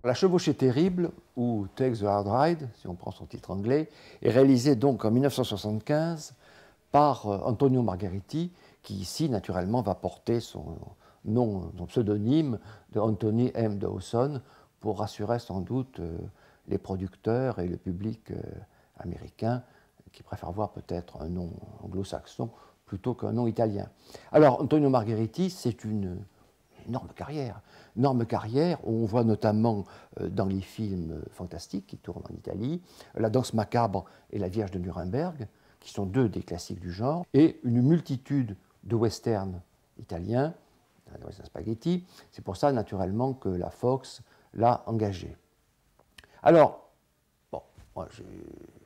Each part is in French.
La chevauchée terrible, ou Take the Hard Ride, si on prend son titre anglais, est réalisée donc en 1975 par Antonio Margheriti, qui ici, naturellement, va porter son nom, son pseudonyme de Anthony M. Dawson, pour rassurer sans doute les producteurs et le public américain, qui préfèrent voir peut-être un nom anglo-saxon plutôt qu'un nom italien. Alors, Antonio Margheriti, c'est une énorme carrière. Énorme carrière, où on voit notamment dans les films fantastiques qui tournent en Italie, La Danse macabre et La Vierge de Nuremberg, qui sont deux des classiques du genre, et une multitude de westerns italiens, de western spaghetti. C'est pour ça, naturellement, que la Fox l'a engagé. Alors, bon, moi, je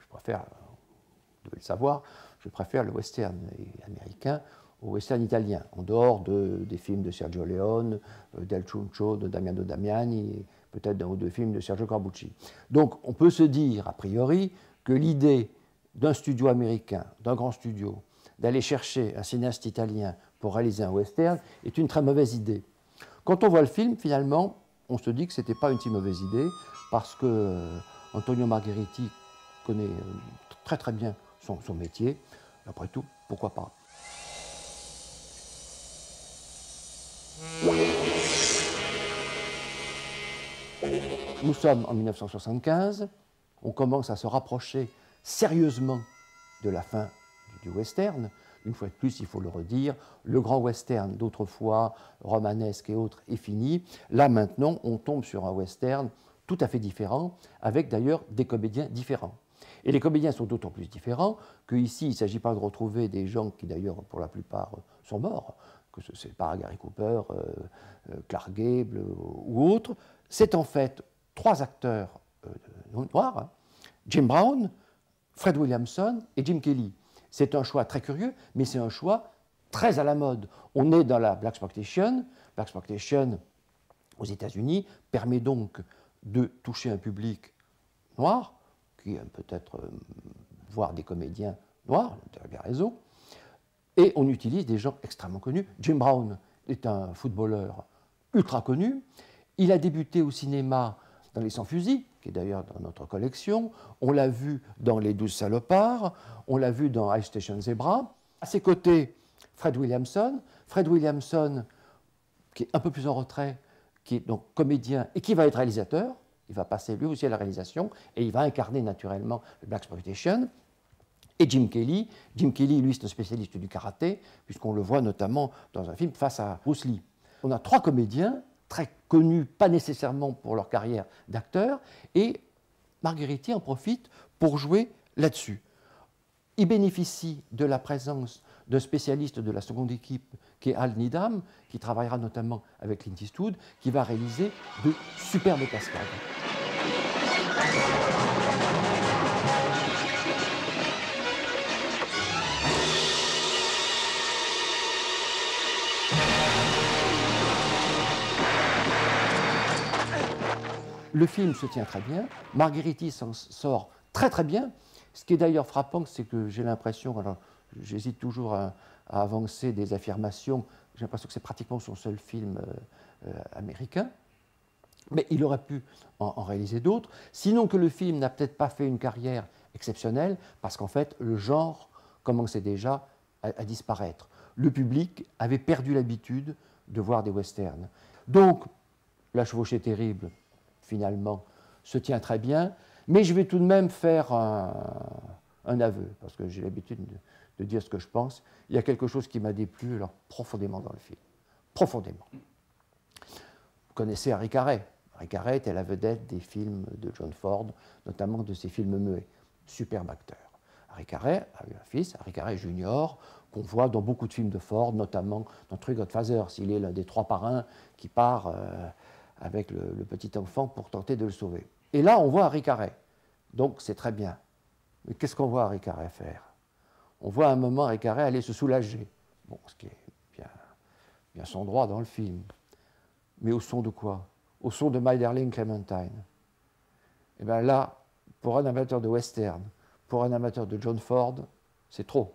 préfère, vous devez le savoir, je préfère le western américain au western italien, en dehors des films de Sergio Leone, d'El Ciuncio, de Damiano Damiani, et peut-être d'un ou deux films de Sergio Corbucci. Donc, on peut se dire, a priori, que l'idée d'un studio américain, d'un grand studio, d'aller chercher un cinéaste italien pour réaliser un western est une très mauvaise idée. Quand on voit le film, finalement, on se dit que ce n'était pas une si mauvaise idée, parce que Antonio Margheriti connaît très très bien son métier. Après tout, pourquoi pas? Nous sommes en 1975, on commence à se rapprocher sérieusement de la fin du western. Une fois de plus, il faut le redire, le grand western d'autrefois, romanesque et autres, est fini. Là, maintenant, on tombe sur un western tout à fait différent, avec d'ailleurs des comédiens différents. Et les comédiens sont d'autant plus différents qu'ici, il ne s'agit pas de retrouver des gens qui, d'ailleurs, pour la plupart, sont morts, que ce n'est pas Gary Cooper, Clark Gable ou autres. C'est en fait trois acteurs noirs, hein, Jim Brown, Fred Williamson et Jim Kelly. C'est un choix très curieux, mais c'est un choix très à la mode. On est dans la Black Exploitation. Black Exploitation, aux États-Unis, permet donc de toucher un public noir, qui aime peut-être voir des comédiens noirs, vous avez bien raison, et on utilise des gens extrêmement connus. Jim Brown est un footballeur ultra connu. Il a débuté au cinéma dans Les Sans-Fusils, qui est d'ailleurs dans notre collection. On l'a vu dans Les 12 Salopards, on l'a vu dans High Station Zebra. À ses côtés, Fred Williamson. Fred Williamson, qui est un peu plus en retrait, qui est donc comédien et qui va être réalisateur. Il va passer lui aussi à la réalisation et il va incarner naturellement le Black Exploitation. Et Jim Kelly. Jim Kelly, lui, c'est un spécialiste du karaté, puisqu'on le voit notamment dans un film face à Bruce Lee. On a trois comédiens très connus, pas nécessairement pour leur carrière d'acteur, et Margheriti en profite pour jouer là-dessus. Il bénéficie de la présence d'un spécialiste de la seconde équipe, qui est Al Needham, qui travaillera notamment avec Clint Eastwood, qui va réaliser de superbes cascades. Le film se tient très bien, Margheriti s'en sort très très bien. Ce qui est d'ailleurs frappant, c'est que j'ai l'impression, alors j'hésite toujours à avancer des affirmations, j'ai l'impression que c'est pratiquement son seul film américain, mais il aurait pu en réaliser d'autres, sinon que le film n'a peut-être pas fait une carrière exceptionnelle, parce qu'en fait, le genre commençait déjà à disparaître. Le public avait perdu l'habitude de voir des westerns. Donc, La Chevauchée terrible, finalement, se tient très bien, mais je vais tout de même faire un aveu, parce que j'ai l'habitude de dire ce que je pense. Il y a quelque chose qui m'a déplu alors, profondément dans le film. Profondément. Vous connaissez Harry Carey. Harry Carey était la vedette des films de John Ford, notamment de ses films muets. Superbe acteur. Harry Carey a eu un fils, Harry Carey Junior, qu'on voit dans beaucoup de films de Ford, notamment dans Three Godfathers. Il est l'un des trois parrains qui part avec le petit enfant pour tenter de le sauver. Et là, on voit Harry Carey. Donc, c'est très bien. Mais qu'est-ce qu'on voit Harry Carey faire? On voit à un moment Harry Carey aller se soulager. Bon, ce qui est bien son droit dans le film. Mais au son de quoi? Au son de My Darling Clementine. Et bien là, pour un amateur de western, pour un amateur de John Ford, c'est trop.